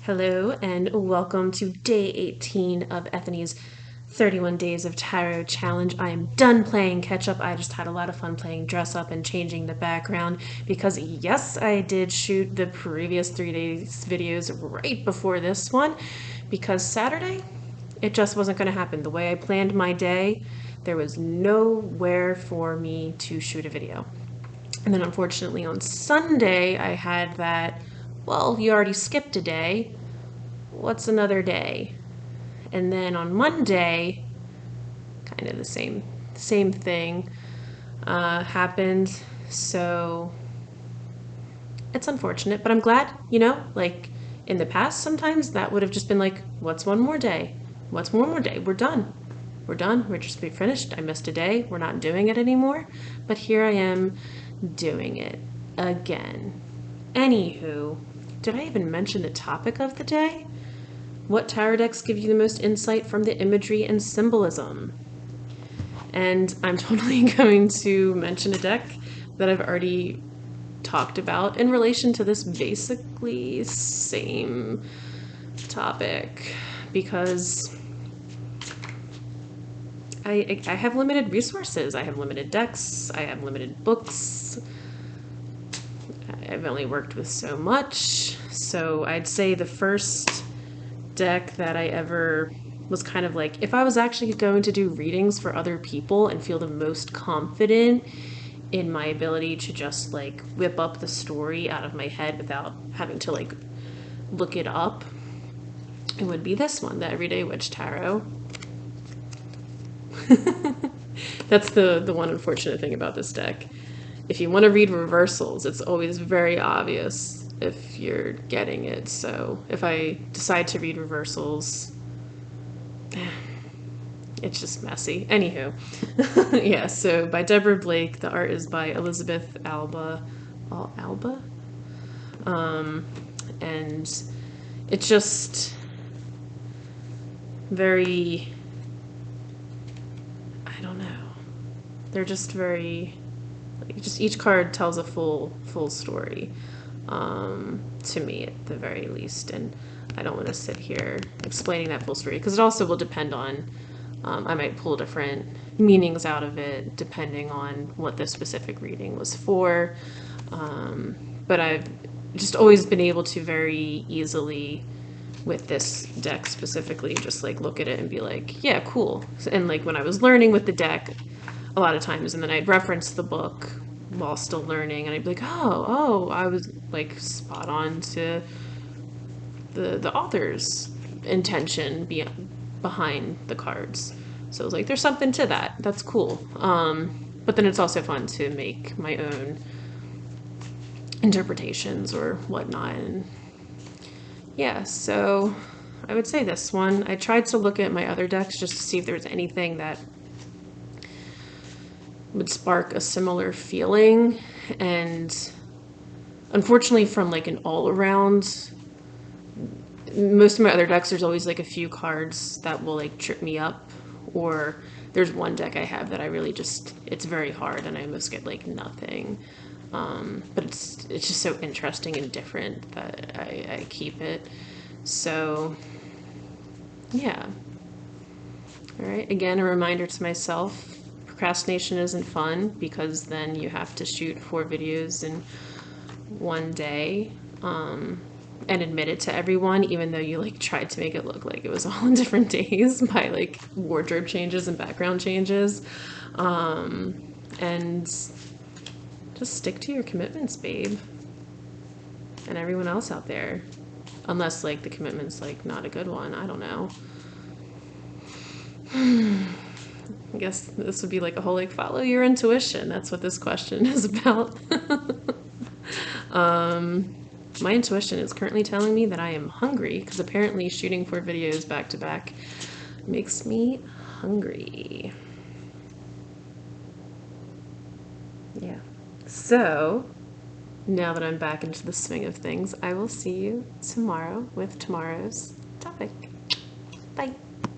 Hello and welcome to day 18 of Ethony's 31 Days of Tarot Challenge. I am done playing catch up. I just had a lot of fun playing dress up and changing the background because yes, I did shoot the previous 3 days videos right before this one because Saturday, it just wasn't going to happen. The way I planned my day, there was nowhere for me to shoot a video. And then unfortunately on Sunday, I had that, well, you already skipped a day. What's another day? And then on Monday, kind of the same thing happened. So it's unfortunate, but I'm glad, like in the past, sometimes that would have just been like, what's one more day? What's one more day? We're done. We're done. We're just be finished. I missed a day. We're not doing it anymore. But here I am doing it again. Anywho, did I even mention the topic of the day? What tarot decks give you the most insight from the imagery and symbolism? And I'm totally going to mention a deck that I've already talked about in relation to this basically same topic because I have limited resources. I have limited decks. I have limited books. I've only worked with so much. So I'd say the first deck that I ever was kind of like, if I was actually going to do readings for other people and feel the most confident in my ability to just like whip up the story out of my head without having to like look it up, it would be this one, the Everyday Witch Tarot. That's the one unfortunate thing about this deck. If you want to read reversals, it's always very obvious if you're getting it. So if I decide to read reversals, it's just messy. Anywho, yeah, so by Deborah Blake, the art is by Elizabeth Alba. And it's just very, I don't know. They're just very, like, just each card tells a full story, to me at the very least. And I don't want to sit here explaining that full story because it also will depend on, I might pull different meanings out of it depending on what the specific reading was for. But I've just always been able to very easily, with this deck specifically, just like look at it and be like, yeah, cool. And like when I was learning with the deck, a lot of times, and then I'd reference the book while still learning, and I'd be like, oh, I was like spot on to the author's intention behind the cards. So I was like, there's something to that. That's cool. But then it's also fun to make my own interpretations or whatnot. And yeah, so I would say this one. I tried to look at my other decks just to see if there was anything that would spark a similar feeling, and unfortunately from like an all-around, most of my other decks, there's always like a few cards that will like trip me up, or there's one deck I have that I really just, it's very hard and I almost get like nothing. But it's just so interesting and different that I keep it. So yeah. All right, again, a reminder to myself, procrastination isn't fun because then you have to shoot 4 videos in one day, and admit it to everyone, even though you like tried to make it look like it was all in different days by like wardrobe changes and background changes. And just stick to your commitments, babe, and everyone else out there, unless like the commitment's like not a good one. I don't know. I guess this would be like a whole like follow your intuition. That's what this question is about. My intuition is currently telling me that I am hungry because apparently shooting 4 videos back to back makes me hungry. Yeah. So now that I'm back into the swing of things, I will see you tomorrow with tomorrow's topic. Bye.